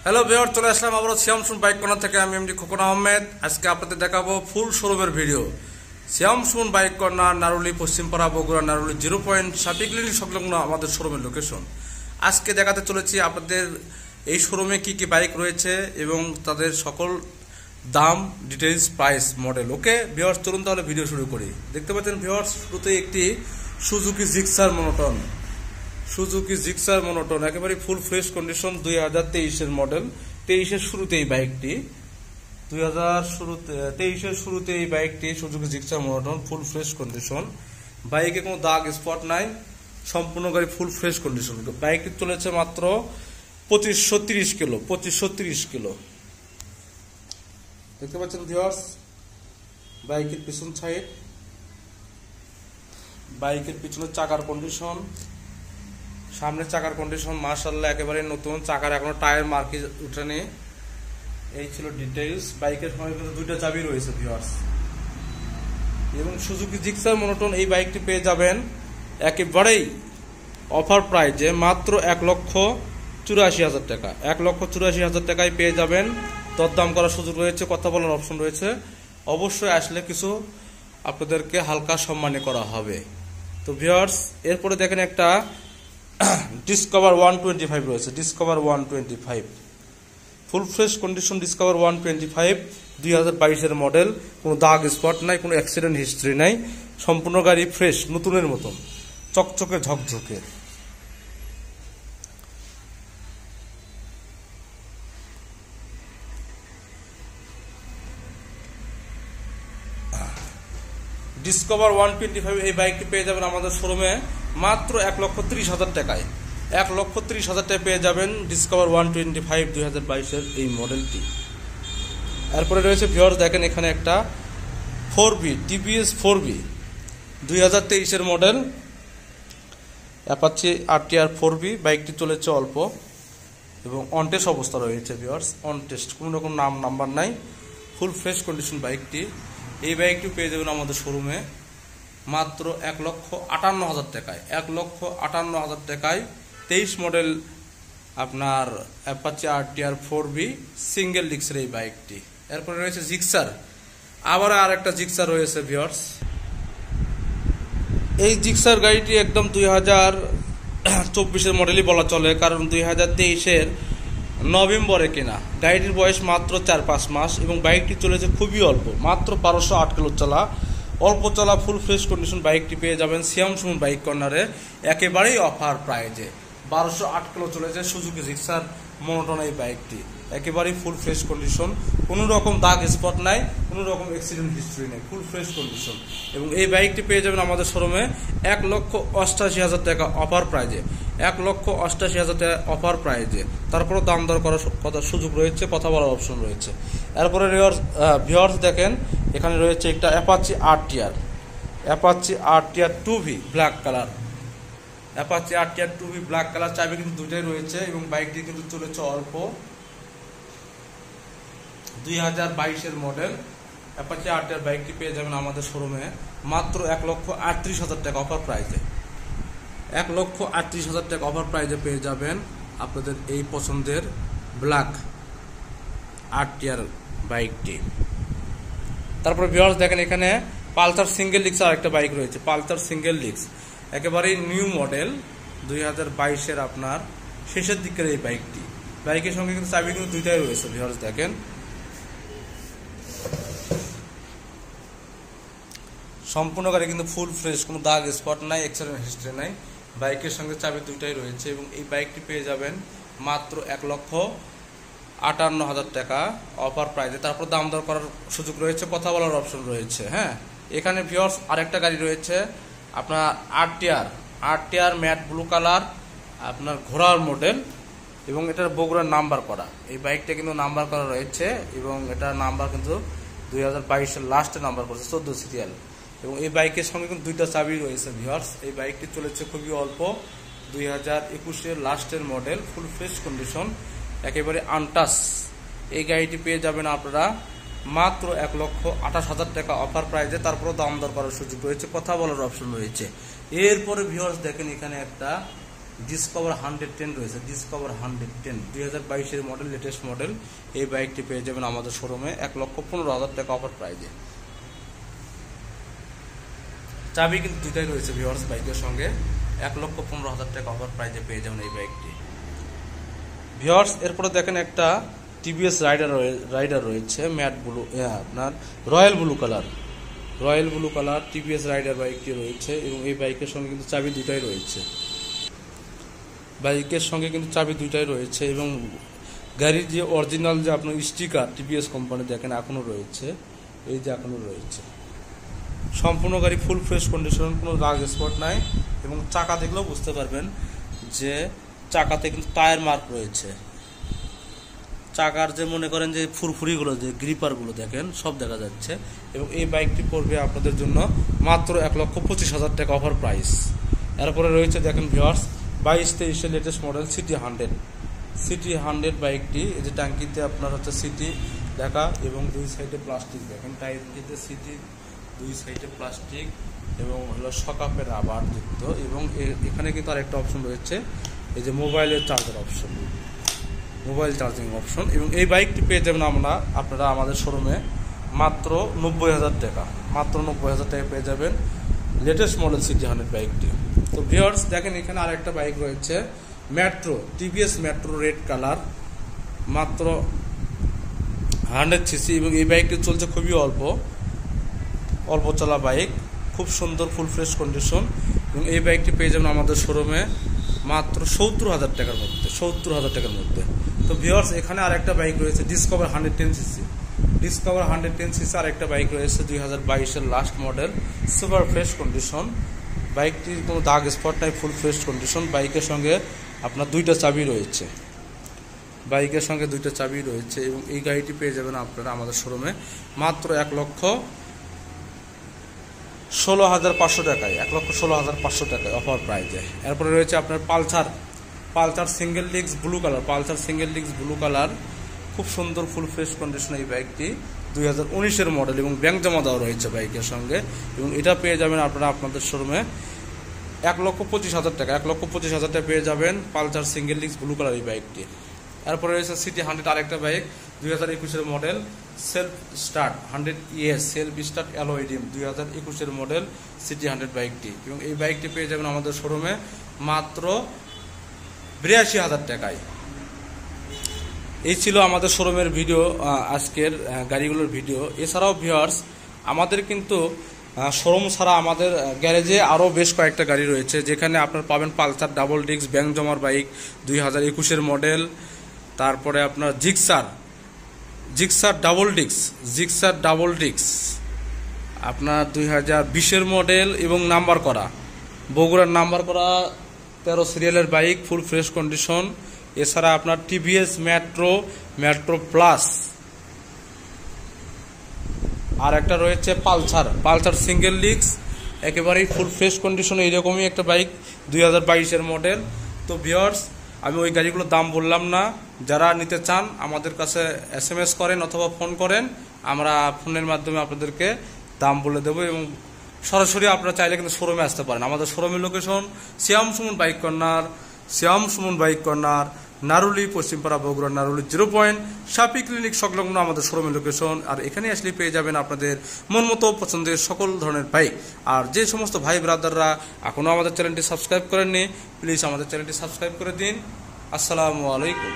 Hello viewer, চলে আসলাম আবার শ্যামসুন bike corner থেকে। আমি এমডি খোকন আহমেদ। আজকে আপনাদের দেখাবো ফুল শোরুমের ভিডিও। শ্যামসুন বাইক কর্নার, নারুলি, পশ্চিমপাড়া, বগুড়া, নারুলি 0 পয়েন্ট সাপি ক্লিনিক সংলগ্ন আমাদের শোরুমের লোকেশন। আজকে দেখাতে চলেছি আপনাদের এই শোরুমে কি কি বাইক রয়েছে এবং তাদের সকল দাম, details, price, model. Okay viewers, চলুন তাহলে ভিডিও শুরু করি। দেখতে পাচ্ছেন ভিউয়ার্স, শুরুতে একটি Suzuki Gixxer monotone. Suzuki Gixxer monotone একেবারে ফুল ফ্রেশ কন্ডিশন, 2023-এর মডেল। 23-এর শুরুতে এই বাইকটি, 2023-এর শুরুতে এই বাইকটি সুজুকি জিক্সার মনোটন, ফুল ফ্রেশ কন্ডিশন। বাইকে কোনো দাগ স্পট নাই, সম্পূর্ণ গাড়ি ফুল ফ্রেশ কন্ডিশন। বাইকটি চলেছে মাত্র 2530 কিলো। 2530 কিলো দেখতে পাচ্ছেন ভিউয়ার্স। বাইকের পিছন সাইড, বাইকের পিছনের চাকার কন্ডিশন, সামনের চাকার কন্ডিশন মাশাআল্লাহ একেবারে নতুন। চাকার এখনো টায়ার মার্কি উঠেনি। এই ছিল ডিটেইলস। বাইকের সঙ্গে কিন্তু দুইটা চাবি রয়েছে ভিউয়ার্স। এবং সুজুকি জিক্সার মনোটন এই বাইকটি পেয়ে যাবেন একেবারেই অফার প্রাইজে, মাত্র 1,84,000 টাকা। 1,84,000 টাকায় পেয়ে যাবেন। দরদাম করার সুযোগ রয়েছে, কথা বলার অপশন রয়েছে। অবশ্যই আসলে কিছু আপনাদেরকে হালকা সম্মানী করা হবে। তো ভিউয়ার্স, এরপরে দেখেন একটা ডিসকভার 125 রয়েছে। Discover 125 full fresh condition. Discover 125 2022-এর মডেল। কোনো দাগ স্পট নাই, কোনো অ্যাক্সিডেন্ট হিস্ট্রি নাই। সম্পূর্ণ গাড়ি ফ্রেশ, নতুনের মতন, চকচকে ঝকঝকে। ডিসকভার 125 এই বাইকটি পেয়ে যাবেন আমাদের শোরুমে মাত্র 1,30,000 টাকায়। 1,30,000 টাকায় পেয়ে যাবেন ডিসকভার 125 2022-এর এই মডেলটি। এরপরে রয়েছে ভিউয়ার্স, দেখেন এখানে একটা 4B টিভিএস 4B 2023-এর মডেল, অ্যাপাচি RTR 4B। বাইকটি চলেছে অল্প এবং অনটেস্ট অবস্থা রয়েছে ভিউয়ার্স। অনটেস্ট, কোনো রকম নাম্বার নাই, ফুল ফ্রেশ কন্ডিশন বাইকটি। এই বাইকটি পেয়ে যাবেন আমাদের শোরুমে মাত্র 1,58,000 টাকায়। 1,58,000 টাকায় 23 মডেল আপনার অ্যাপাচি RTR 4B সিঙ্গেল ডিস্কের এই বাইকটি। এরপরে রয়েছে জিক্সার, আবার আর একটা জিক্সার রয়েছে ভিউয়ার্স। এই জিক্সার গাড়িটি একদম 2024-এর মডেলই বলা চলে, কারণ 2023-এর নভেম্বরে কেনা। গাড়িটির বয়স মাত্র 4-5 মাস এবং বাইকটি চলেছে খুবই অল্প, মাত্র 1208 কিলো চলা। অল্প চলা ফুল ফ্রেশ কন্ডিশন বাইকটি পেয়ে যাবেন শ্যামসুন বাইক কর্নারে একেবারেই অফার প্রাইজে। 1208 কিলো চলেছে সুজুকি জিক্সার মনোটন এই বাইকটি, একেবারেই ফুল ফ্রেশ কন্ডিশন। কোনো রকম দাগ স্পট নাই, কোনো রকম অ্যাক্সিডেন্ট হিস্ট্রি নেই, ফুল ফ্রেশ কন্ডিশন। এবং এই বাইকটি পেয়ে যাবেন আমাদের শোরুমে 1,88,000 টাকা অফার প্রাইজে। 1,88,000 টাকা অফার প্রাইজে। তারপরে দাম দর করার কথা সুযোগ রয়েছে, কথা বলার অপশন রয়েছে। এরপরে ভিউয়ার্স দেখেন, এখানে রয়েছে একটা Apache RTR, Apache RTR 2V black colour. Apache RTR 2V black colour, চাবি কিন্তু দুটাই রয়েছে এবং বাইকটি কিন্তু চলেছে অল্প। 2022-এর মডেল অ্যাপাচি RTR বাইকটি পেয়ে যাবেন আমাদের শোরুমে মাত্র 1,38,000 টাকা অফার প্রাইজে। 1,38,000 টাকা অফার প্রাইজে পেয়ে যাবেন আপনাদের এই পছন্দের ব্ল্যাক RTR বাইকটি। তারপরে ভিউয়ার্স দেখেন, এখানে পালসার সিঙ্গেল ডিস্ক আর একটা বাইক রয়েছে। পালসার সিঙ্গেল ডিস্ক একেবারেই নিউ মডেল, 2022-এর আপনার শেষের দিকের এই বাইকটি। বাইকের সঙ্গে কিন্তু চাবি কিন্তু দুইটাই রয়েছে ভিউয়ার্স দেখেন। সম্পূর্ণ গাড়ি কিন্তু ফুল ফ্রেশ, কোনো দাগ স্পট নাই, অ্যাক্সিডেন্ট হিস্ট্রি নাই। বাইকের সঙ্গে চাবি দুইটাই রয়েছে এবং এই বাইকটি পেয়ে যাবেন মাত্র 1,58,000 টাকা অফার প্রাইজে। তারপর দাম দর করার সুযোগ রয়েছে, কথা বলার অপশন রয়েছে। হ্যাঁ, এখানে ভিউয়ার্স আরেকটা গাড়ি রয়েছে আপনার RTR ম্যাট ব্লু কালার, আপনার ঘোড়ার মডেল এবং এটার বগুড়ার নাম্বার করা। এই বাইকটা কিন্তু নাম্বার করা রয়েছে এবং এটার নাম্বার কিন্তু 2022-এর লাস্টে নাম্বার করেছে, 14 সিরিয়াল। এবং এই বাইকের সঙ্গে কিন্তু দুইটা চাবি রয়েছে ভিউয়ার্স। এই বাইকটি চলেছে খুবই অল্প, 2021-এর লাস্টের মডেল, ফুল ফ্রেশ কন্ডিশন, একেবারে আনটাচ। এই গাড়িটি পেয়ে যাবেন আপনারা মাত্র 1,28,000 টাকা অফার প্রাইজে। তারপরেও দাম দর করার সুযোগ রয়েছে, কথা বলার অপশন রয়েছে। এরপরে ভিউয়ার্স দেখেন, এখানে একটা ডিসকভার 110 রয়েছে, ডিসকভার 110 2022-এর মডেল, লেটেস্ট মডেল। এই বাইকটি পেয়ে যাবেন আমাদের শোরুমে 1,15,000 টাকা অফার প্রাইজে। চাবি কিন্তু দুটাই রয়েছে ভিউয়ার্স বাইকের সঙ্গে, 1,15,000 টাকা অফার প্রাইজে পেয়ে যাবেন এই বাইকটি ভিউয়ার্স। এরপরে দেখেন একটা টিভিএস রাইডার রয়েছে ম্যাট ব্লু, আপনার royal blue colour TVS Raider বাইকটি রয়েছে এবং এই বাইকের সঙ্গে কিন্তু চাবি দুটাই রয়েছে, এবং গাড়ির যে অরিজিনাল যে আপনার স্টিকার টিভিএস কোম্পানি দেখেন এখনো রয়েছে, এই যে এখনো রয়েছে। সম্পূর্ণ গাড়ি ফুল ফ্রেশ কন্ডিশন, কোনো দাগ স্পট নাই, এবং চাকা দেখলেও বুঝতে পারবেন যে চাকাতে কিন্তু টায়ার মার্ক রয়েছে। চাকার যে মনে করেন যে ফুরফুরিগুলো, যে গ্রিপারগুলো দেখেন সব দেখা যাচ্ছে। এবং এই বাইকটি পড়বে আপনাদের জন্য মাত্র 1,25,000 টাকা অফার প্রাইস। এরপরে রয়েছে দেখেন ভিউয়ার্স 22-23-এর লেটেস্ট মডেল সিটি 100 বাইকটি। এই যে ট্যাঙ্কিতে আপনার হচ্ছে সিটি লেখা এবং দুই সাইডে প্লাস্টিক দেখেন, টায়ারটিতে সিটি দুই সাইডে প্লাস্টিক এবং হলো সকাপের রাবার যুক্ত। এবং এখানে কিন্তু আরেকটা অপশন রয়েছে, এই যে মোবাইল চার্জিং অপশন। এবং এই বাইকটি পেয়ে যাবেন আপনারা আমাদের শোরুমে মাত্র 90,000 টাকা, পেয়ে যাবেন লেটেস্ট মডেল সিটি 100 বাইকটি। তো ভিউয়ার্স দেখেন এখানে আরেকটা বাইক রয়েছে metro, TVS metro red colour, মাত্র 100 সিসি। এবং এই বাইকটি চলছে খুবই অল্প চলা বাইক, খুব সুন্দর ফুল ফ্রেশ কন্ডিশন। এবং এই বাইকটি পেয়ে যাবেন আমাদের শোরুমে মাত্র 70,000 টাকার মধ্যে। তো ভিউয়ার্স এখানে আরেকটা বাইক রয়েছে ডিসকভার 110 সিসি, আরেকটা বাইক রয়েছে 2022-এর last model, super fresh condition. বাইকটির কোনো দাগ স্পট নাই, ফুল ফ্রেশ কন্ডিশন। বাইকের সঙ্গে আপনার দুইটা চাবি রয়েছে, এবং এই গাড়িটি পেয়ে যাবেন আপনারা আমাদের শোরুমে মাত্র 1,16,500 টাকায়, 1,16,500 টাকায় অফার প্রাইজে। এরপরে রয়েছে আপনার Pulsar single disc blue colour, খুব সুন্দর ফুল ফ্রেশ কন্ডিশন। এই বাইকটি 2019-এর মডেল এবং ব্যাংক জমা দেওয়া রয়েছে বাইকের সঙ্গে। এবং এটা পেয়ে যাবেন আপনারা আপনাদের শোরুমে 1,25,000 টাকা, 1,25,000 টাকা পেয়ে যাবেন Pulsar single disc blue colour এই বাইকটি। এরপরে রয়েছে সিটি 100 আরেকটা বাইক, 2021-এর model, self start alloy rim, 2021-এর মডেল সিটি 100 বাইকটি। এবং এই বাইকটি পেয়ে যাবেন আমাদের শোরুমে মাত্র 82,000 টাকায়। এই ছিল আমাদের শোরুমের ভিডিও, আজকের গাড়িগুলোর ভিডিও। এছাড়াও ভিউয়ার্স আমাদের কিন্তু শোরুম ছাড়া আমাদের গ্যারেজে আরও বেশ কয়েকটা গাড়ি রয়েছে, যেখানে আপনার পাবেন পালসার ডাবল ডিস্ক ব্যাংক জমার বাইক 2021-এর মডেল, তারপরে আপনার জিক্সার ডাবল ডিস্ক আপনার 2020-এর মডেল এবং নাম্বার করা, বগুড়ার নাম্বার করা 13 সিরিয়ালের বাইক, ফুল ফ্রেশ কন্ডিশন। এছাড়া আপনার টিভিএস মেট্রো প্লাস, আর একটা রয়েছে পালসার সিঙ্গেল ডিস্ক, একেবারেই ফুল ফ্রেশ কন্ডিশন। এইরকমই একটা বাইক 2022-এর মডেল। তো ভিউয়ার্স আমি ওই গাড়িগুলোর দাম বললাম না, যারা নিতে চান আমাদের কাছে SMS করেন অথবা ফোন করেন, আমরা ফোনের মাধ্যমে আপনাদেরকে দাম বলে দেবো। এবং সরাসরি আপনারা চাইলে কিন্তু শোরুমে আসতে পারেন। আমাদের শোরুমের লোকেশন শ্যাম সুমন বাইক কর্নার, নারুলি, পশ্চিমপাড়া, বগুড়া, নারুলি 0 পয়েন্ট, শাপি ক্লিনিক সংলগ্ন আমাদের শোরুমের লোকেশন। আর এখানে আসলে পেয়ে যাবেন আপনাদের মন মতো পছন্দের সকল ধরনের বাইক। আর যে সমস্ত ভাই ব্রাদাররা এখনও আমাদের চ্যানেলটি সাবস্ক্রাইব করেননি, প্লিজ আমাদের চ্যানেলটি সাবস্ক্রাইব করে দিন। আসসালামু আলাইকুম।